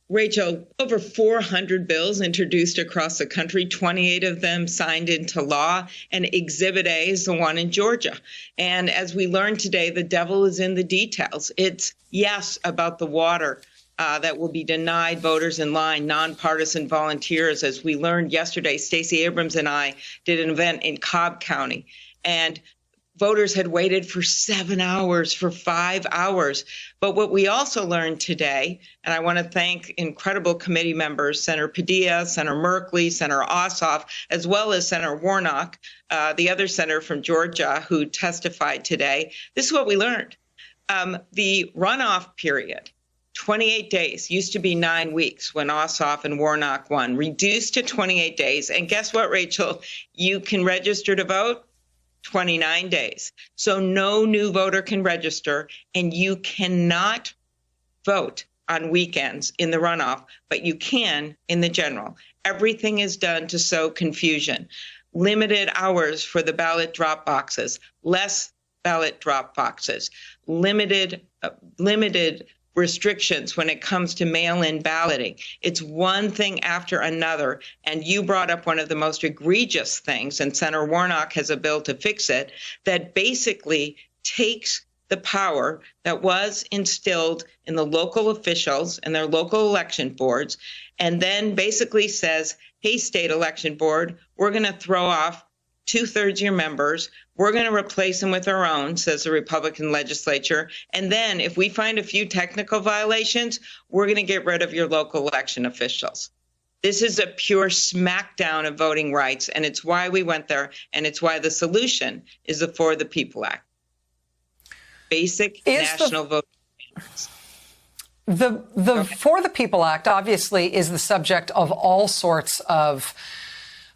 Rachel, over 400 bills introduced across the country, 28 of them signed into law, and Exhibit A is the one in Georgia. And as we learned today, the devil is in the details. It's, yes, about the water that will be denied voters in line, nonpartisan volunteers. As we learned yesterday, Stacey Abrams and I did an event in Cobb County, and voters had waited for 7 hours, for 5 hours. But what we also learned today, and I want to thank incredible committee members, Senator Padilla, Senator Merkley, Senator Ossoff, as well as Senator Warnock, the other senator from Georgia who testified today. This is what we learned. The runoff period, 28 days, used to be 9 weeks when Ossoff and Warnock won, reduced to 28 days. And guess what, Rachel? You can register to vote 29 days. So no new voter can register, and you cannot vote on weekends in the runoff, but you can in the general. Everything is done to sow confusion. Limited hours for the ballot drop boxes, less ballot drop boxes, limited restrictions when it comes to mail-in balloting. It's one thing after another. And you brought up one of the most egregious things, and Senator Warnock has a bill to fix it, that basically takes the power that was instilled in the local officials and their local election boards, and then basically says, hey, state election board, we're going to throw off 2/3 of your members. We're going to replace them with our own, says the Republican legislature. And then if we find a few technical violations, we're going to get rid of your local election officials. This is a pure smackdown of voting rights, and it's why we went there, and it's why the solution is the For the People Act. Basic national voting rights. The For the People Act obviously is the subject of all sorts of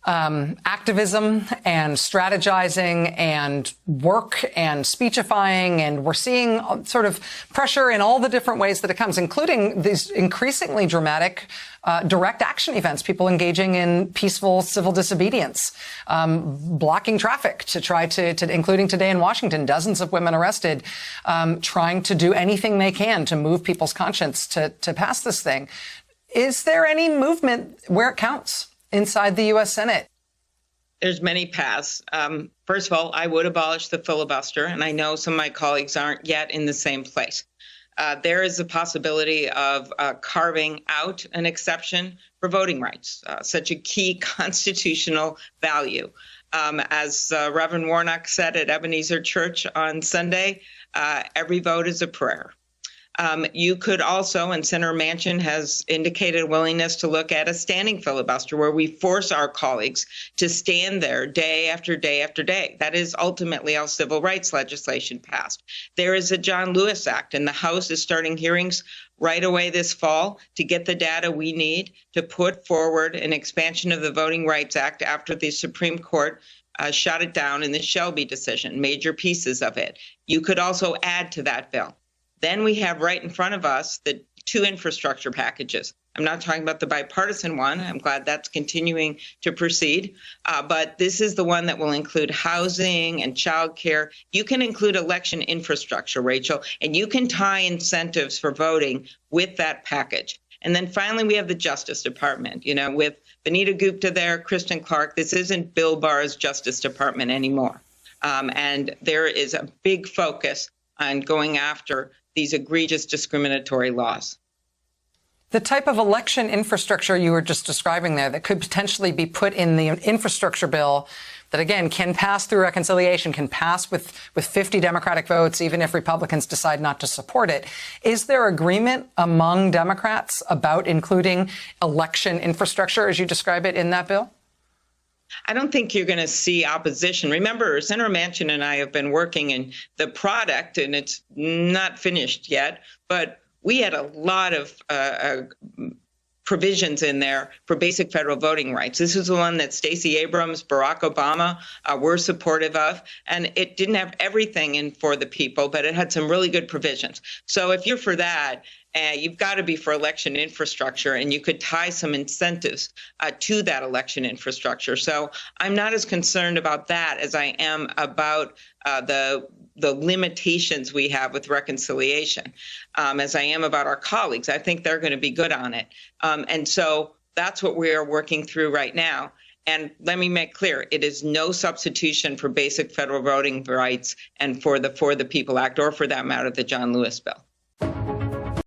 activism and strategizing and work and speechifying, and we're seeing sort of pressure in all the different ways that it comes, including these increasingly dramatic direct action events, people engaging in peaceful civil disobedience, blocking traffic to try to including today in Washington, dozens of women arrested, trying to do anything they can to move people's conscience to pass this thing. Is there any movement where it counts inside the U.S. Senate? There's many paths. First of all, I would abolish the filibuster, and I know some of my colleagues aren't yet in the same place. There is a possibility of carving out an exception for voting rights, such a key constitutional value. As Reverend Warnock said at Ebenezer Church on Sunday, every vote is a prayer. You could also, and Senator Manchin has indicated willingness to look at a standing filibuster where we force our colleagues to stand there day after day after day. That is ultimately how civil rights legislation passed. There is a John Lewis Act, and the House is starting hearings right away this fall to get the data we need to put forward an expansion of the Voting Rights Act after the Supreme Court shot it down in the Shelby decision, major pieces of it. You could also add to that bill. Then we have right in front of us the 2 infrastructure packages. I'm not talking about the bipartisan one. I'm glad that's continuing to proceed. But this is the one that will include housing and childcare. You can include election infrastructure, Rachel, and you can tie incentives for voting with that package. And then finally, we have the Justice Department, with Vanita Gupta there, Kristen Clark. This isn't Bill Barr's Justice Department anymore. And there is a big focus on going after these egregious discriminatory laws. The type of election infrastructure you were just describing there that could potentially be put in the infrastructure bill that, again, can pass through reconciliation, can pass with 50 Democratic votes, even if Republicans decide not to support it. Is there agreement among Democrats about including election infrastructure, as you describe it, in that bill? I don't think you're going to see opposition. Remember, Senator Manchin and I have been working in the product, and it's not finished yet, but we had a lot of provisions in there for basic federal voting rights. This is the one that Stacey Abrams, Barack Obama were supportive of, and it didn't have everything in For the People, but it had some really good provisions. So if you're for that, You've got to be for election infrastructure, and you could tie some incentives to that election infrastructure. So I'm not as concerned about that as I am about the limitations we have with reconciliation, as I am about our colleagues. I think they're going to be good on it. And so that's what we are working through right now. And let me make clear, it is no substitution for basic federal voting rights and for the For the People Act, or for that matter, the John Lewis bill.